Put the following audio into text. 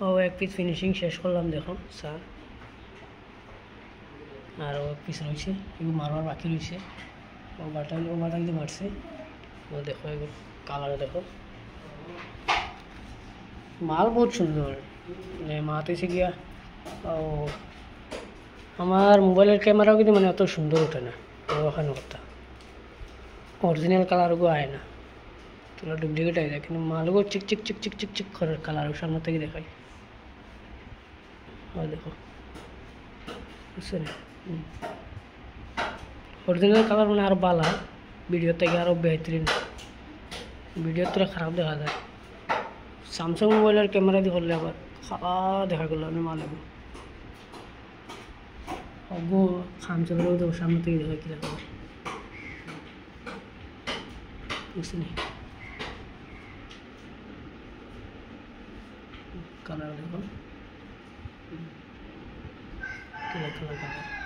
ও এক piece finishing শেষ করলাম, দেখো স্যার। আর ও এক পিস রয়েছে, এগুলো মারবার বাকি রয়েছে। ওভারটা কিন্তু মারছে। ও দেখো এগুলো কালার দেখো, মাল বহুত সুন্দর। মাতেছে গিয়া ও আমার মোবাইলের ক্যামেরাও কিন্তু মানে অত সুন্দর ওঠে না, ওখানে কথা অরিজিনাল কালারগুলো আয় না, তোরা ডুপ্লিকেট আয় যায়, কিন্তু মালগুলো চিক চিক চিক চিক চিক চিক করে কালার সামনে থেকে দেখায়। দেখো বুঝছেন, অরিজিনাল কালার মানে আরও ভালো, ভিডিও থেকে আরও বেহতরিন। ভিডিও তোরা খারাপ দেখা যায়, স্যামসাং মোবাইলের ক্যামেরা দিয়ে করলে আবার খাওয়া দেখা গেলো আমি মালগো অগো খাম চলেও তো সামনে থেকে দেখা কি লাগবে, বুঝছেন কালার দেখো, কালার